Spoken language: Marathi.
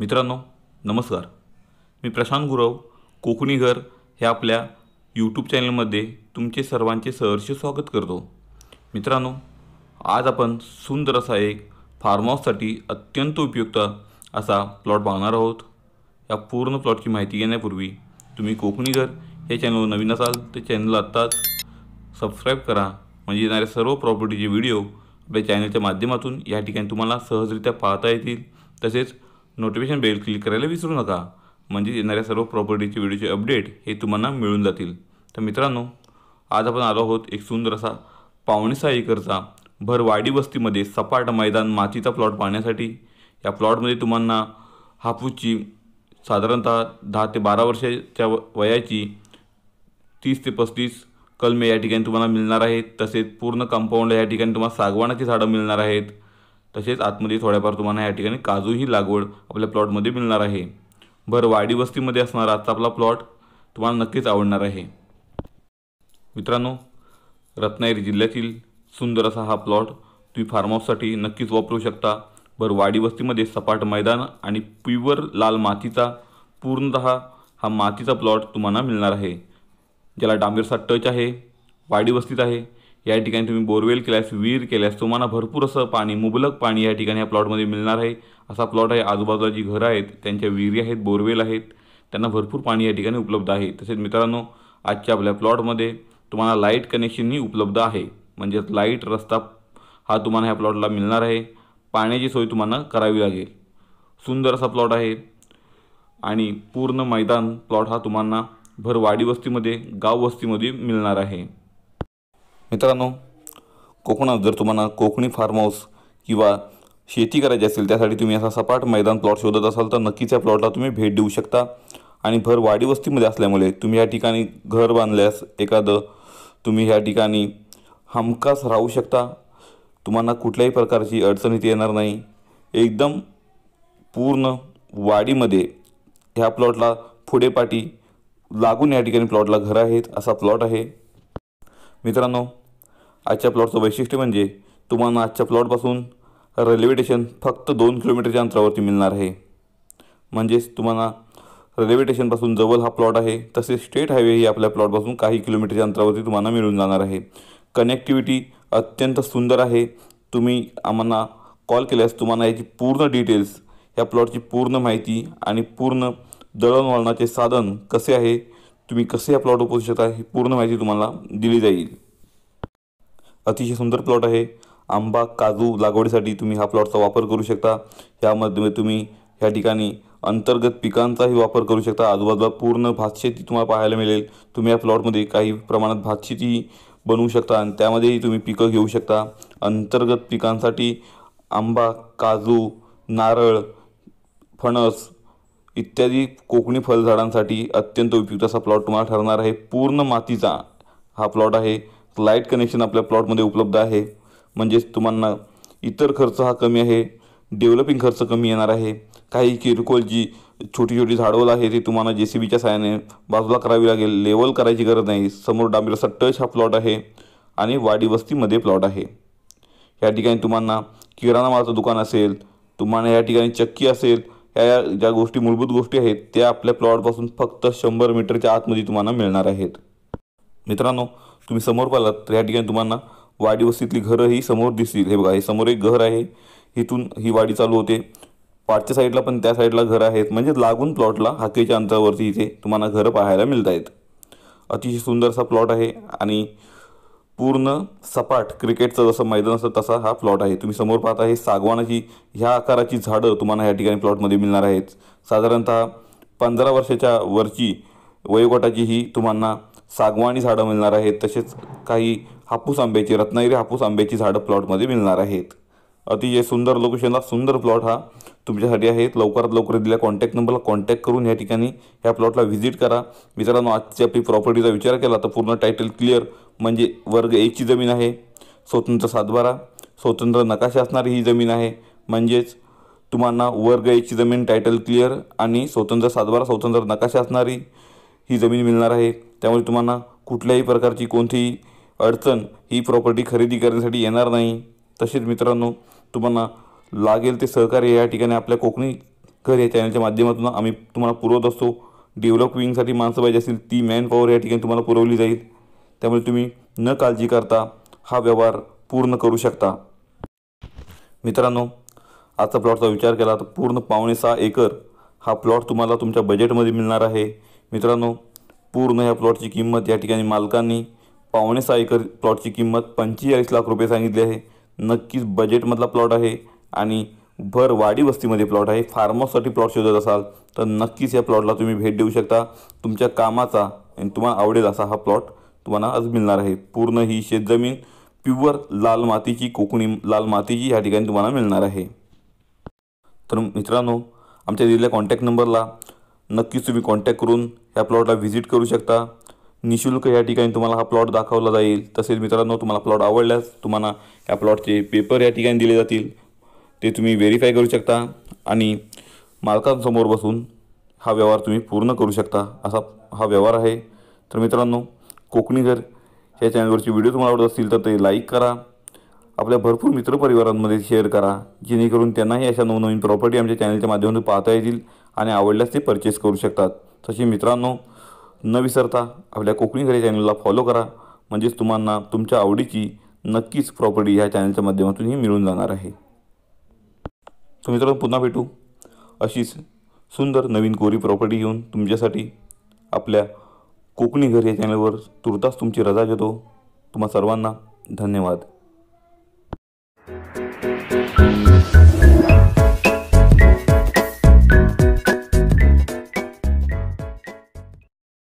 मित्रांनो नमस्कार, मी प्रशांत गुरव कोकणी घर ह्या आपल्या यूट्यूब चॅनलमध्ये तुमचे सर्वांचे सहर्ष स्वागत करतो। मित्रांनो, आज आपण सुंदर असा एक फार्म हाऊससाठी अत्यंत उपयुक्त असा प्लॉट पाहणार आहोत। या पूर्ण प्लॉटची माहिती घेण्यापूर्वी तुम्ही कोकणी घर हे चॅनल नवीन असाल तर चॅनलला आत्ताच सबस्क्राइब करा, म्हणजे येणारे सर्व प्रॉपर्टीचे व्हिडिओ आपल्या चॅनलच्या माध्यमातून या ठिकाणी तुम्हाला सहजरित्या पाहता येतील। तसेच नोटिफिकेशन बेल क्लिक करायला विसरू नका, म्हणजे येणाऱ्या सर्व प्रॉपर्टीचे व्हिडिओचे अपडेट हे तुम्हाला मिळून जातील। तर मित्रांनो, आज आपण आलो आहोत एक सुंदर असा 5.6 एकरचा भरवाडी वस्तीमध्ये सपाट मैदान मातीचा प्लॉट पाहण्यासाठी। या प्लॉटमध्ये तुम्हाला हापूसची साधारणतः 10 ते 12 वर्षाच्या वयाची 30 ते 35 कलमे या ठिकाणी तुम्हाला मिळणार आहेत। तसेच पूर्ण कंपाऊंडला या ठिकाणी तुम्हाला सागवानाची झाडं मिळणार आहेत। तसेच आतमध्ये थोड्याफार तुम्हाला या ठिकाणी काजूही लागवड आपल्या प्लॉटमध्ये मिळणार आहे। भरवाडी वस्तीमध्ये असणारा आजचा आपला प्लॉट तुम्हाला नक्कीच आवडणार आहे। मित्रांनो, रत्नागिरी जिल्ह्यातील सुंदर असा हा प्लॉट तुम्ही फार्म हाऊससाठी नक्कीच वापरू शकता। भरवाडी वस्तीमध्ये सपाट मैदान आणि प्युअर लाल मातीचा पूर्णतः हा मातीचा प्लॉट तुम्हाला मिळणार आहे, ज्याला डांबरचा टच आहे, वाडी वस्तीत आहे। या ठिकाणी तुम्ही बोरवेल केल्यास, विहीर केल्यास तुम्हाला भरपूर असं पाणी, मुबलक पाणी या ठिकाणी या प्लॉटमध्ये मिळणार आहे। असा प्लॉट आहे। आजूबाजूला जी घरं आहेत त्यांच्या विहिरी आहेत, बोरवेल आहेत, त्यांना भरपूर पाणी या ठिकाणी उपलब्ध आहे। तसेच मित्रांनो, आजच्या आपल्या प्लॉटमध्ये तुम्हाला लाईट कनेक्शनही उपलब्ध आहे, म्हणजे लाईट रस्ता हा तुम्हाला ह्या प्लॉटला मिळणार आहे। पाण्याची सोय तुम्हाला करावी लागेल। सुंदर असा प्लॉट आहे आणि पूर्ण मैदान प्लॉट हा तुम्हाला भरवाडी वस्तीमध्ये, गाव वस्तीमध्ये मिळणार आहे। मित्रांनो, कोकणात जर तुम्हाला कोकणी फार्म हाऊस किंवा शेती करायची असेल, त्यासाठी तुम्ही असा सपाट मैदान प्लॉट शोधत असाल तर नक्कीच या प्लॉटला तुम्ही भेट देऊ शकता। आणि भरवाडी वस्तीमध्ये असल्यामुळे तुम्ही या ठिकाणी घर बांधल्यास एखादं तुम्ही ह्या ठिकाणी हमखास राहू शकता। तुम्हाला कुठल्याही प्रकारची अडचण इथे येणार नाही। एकदम पूर्ण वाडीमध्ये ह्या प्लॉटला पुढे पाठी लागून या ठिकाणी प्लॉटला घर आहेत, असा प्लॉट आहे। मित्रांनो, आजच्या प्लॉटचं वैशिष्ट्य म्हणजे तुम्हाला आजच्या प्लॉटपासून रेल्वे स्टेशन फक्त 2 किलोमीटरच्या अंतरावरती मिळणार आहे, म्हणजेच तुम्हाला रेल्वे स्टेशनपासून जवळ हा प्लॉट आहे। तसेच स्टेट हायवेही आपल्या प्लॉटपासून काही किलोमीटरच्या अंतरावरती तुम्हाला मिळून जाणार आहे। कनेक्टिव्हिटी अत्यंत सुंदर आहे। तुम्ही आम्हाला कॉल केल्यास तुम्हाला याची पूर्ण डिटेल्स, या प्लॉटची पूर्ण माहिती आणि पूर्ण दळणवळणाचे साधन कसे आहे, तुम्ही कसे या प्लॉटवर पोहोचू शकता, ही पूर्ण माहिती तुम्हाला दिली जाईल। अतिशय सुंदर प्लॉट आहे। आंबा, काजू लागवडीसाठी तुम्ही हा प्लॉटचा वापर करू शकता। यामध्ये तुम्ही ह्या ठिकाणी अंतर्गत पिकांचाही वापर करू शकता। आजूबाजूला पूर्ण भातशेती तुम्हाला पाहायला मिळेल। तुम्ही या प्लॉटमध्ये काही प्रमाणात भातशेती बनवू शकता आणि त्यामध्येही तुम्ही पिकं घेऊ शकता। अंतर्गत पिकांसाठी आंबा, काजू, नारळ, फणस इत्यादी कोकणी फळझाडांसाठी अत्यंत उपयुक्त असा प्लॉट तुम्हाला ठरणार आहे। पूर्ण मातीचा हा प्लॉट आहे। लाईट कनेक्शन आपल्या प्लॉटमध्ये उपलब्ध आहे, म्हणजेच तुम्हाला इतर खर्च हा कमी आहे, डेव्हलपिंग खर्च कमी येणार आहे। काही किरकोळ जी छोटी छोटी झाडवल आहे ती तुम्हाला JCBच्या सहाय्याने बाजूला करावी लागेल, लेवल करायची गरज नाही। समोर डांबरचा टच हा प्लॉट आहे आणि वाडी वस्तीमध्ये प्लॉट आहे। या ठिकाणी तुम्हाला किराणा मालाचं दुकान असेल, तुम्हाला या ठिकाणी चक्की असेल, या ज्या गोष्टी मूलभूत गोष्टी आहेत त्या आपल्या प्लॉटपासून फक्त 100 मीटरच्या आतमध्ये तुम्हाला मिळणार आहेत। मित्रांनो, तुम्ही समोर पाहिलात तर या ठिकाणी तुम्हाला वाडी वस्तीतली घरं ही समोर दिसतील। हे बघा, हे समोर एक घर आहे, इथून ही वाडी चालू होते। पाठच्या साईडला पण त्या साईडला घरं आहेत, म्हणजे लागून प्लॉटला हाकेच्या अंतरावरती इथे तुम्हाला घरं पाहायला मिळत आहेत। अतिशय सुंदर असा प्लॉट आहे आणि पूर्ण सपाट क्रिकेटचं जसं मैदान असतं तसा हा प्लॉट आहे। तुम्ही समोर पाहता हे सागवानाची ह्या आकाराची झाडं तुम्हाला या ठिकाणी प्लॉटमध्ये मिळणार आहेत। साधारणतः 15 वर्षाच्या वरची वयोगटाची ही तुम्हाला सागवानी झाडं मिळणार आहेत। तसेच काही हापूस आंब्याची, रत्नागिरी हापूस आंब्याची झाडं प्लॉटमध्ये मिळणार आहेत। अतिशय सुंदर लोकेशनला सुंदर प्लॉट हा तुमच्यासाठी आहे। लवकरात लवकर दिलेल्या कॉन्टॅक्ट नंबरला कॉन्टॅक्ट करून या ठिकाणी ह्या प्लॉटला व्हिजिट करा। मित्रांनो, आजची आपली प्रॉपर्टीचा विचार केला तर पूर्ण टायटल क्लिअर, म्हणजे वर्ग 1 ची जमीन आहे, स्वतंत्र सातबारा, स्वतंत्र नकाशा असणारी ही जमीन आहे। म्हणजेच तुम्हाला वर्ग 1 ची जमीन, टायटल क्लिअर आणि स्वतंत्र सातबारा, स्वतंत्र नकाशा असणारी ही जमीन मिळणार आहे। त्यामुळे तुम्हाला कुठल्याही प्रकारची कोणतीही अडचण ही प्रॉपर्टी खरेदी करण्यासाठी येणार नाही। तसेच मित्रांनो, तुम्हाला लागेल ते सहकार्य या ठिकाणी आपल्या कोकणी घर या चॅनलच्या माध्यमातून आम्ही तुम्हाला पुरवत असतो. डेव्हलपिंगसाठी माणसं पाहिजे असतील ती मॅन पॉवर या ठिकाणी तुम्हाला पुरवली जाईल. त्यामुळे तुम्ही न काळजी करता हा व्यवहार पूर्ण करू शकता. मित्रांनो, आजचा प्लॉटचा विचार केला तर पूर्ण 5.6 एकर हा प्लॉट तुम्हाला तुमच्या बजेटमध्ये मिळणार आहे. मित्रांनो, पूर्ण ह्या प्लॉटची किंमत या ठिकाणी मालकांनी 5.6 एकर प्लॉटची किंमत 45 लाख रुपये सांगितली आहे. नक्कीच बजेटमधला प्लॉट आहे आणि भर वाडी वस्तीमध्ये प्लॉट आहे. फार्म हाऊससाठी प्लॉट शोधत असाल तर नक्कीच या प्लॉटला तुम्ही भेट देऊ शकता. तुमच्या कामाचा आणि तुम्हाला आवडेल असा हा प्लॉट तुम्हाला आज मिळणार आहे. पूर्ण ही शेतजमीन प्युअर लाल मातीची, कोकणी लाल मातीची या ठिकाणी तुम्हाला मिळणार आहे. तर मित्रांनो, आमच्या दिलेल्या कॉन्टॅक्ट नंबरला नक्कीच तुम्ही कॉन्टॅक्ट करून ह्या प्लॉटला व्हिजिट करू शकता. निःशुल्क या ठिकाणी तुम्हाला हा प्लॉट दाखवला जाईल. तसेच मित्रांनो, तुम्हाला प्लॉट आवडल्यास तुम्हाला या प्लॉटचे पेपर या ठिकाणी दिले जातील. ते तुम्ही व्हेरीफाय करू शकता आणि मालकांसमोर बसून हा व्यवहार तुम्ही पूर्ण करू शकता, असा हा व्यवहार आहे. तर मित्रांनो, कोकणी घर या चॅनलवरचे व्हिडिओ तुम्हाला आवडत असतील तर ते लाईक करा, आपल्या भरपूर मित्रपरिवारांमध्ये शेअर करा, जेणेकरून त्यांनाही अशा नवनवीन प्रॉपर्टी आमच्या चॅनलच्या माध्यमातून पाहता येतील आणि आवडल्यास ते परचेस करू शकतात. तसे मित्रांनो, न विसरता आपल्या कोकणी घर या चॅनलला फॉलो करा, म्हणजेच तुम्हाला तुमच्या आवडीची नक्कीच प्रॉपर्टी ह्या चॅनलच्या माध्यमातूनही मिळून जाणार आहे. तर मित्रांनो, पुन्हा भेटू अशीच सुंदर नवीन कोरी प्रॉपर्टी घेऊन तुमच्यासाठी. आपल्या कोकणी घर या चॅनलवर तुर्तास तुमची रजा घेतो. तुम्हा सर्वांना धन्यवाद.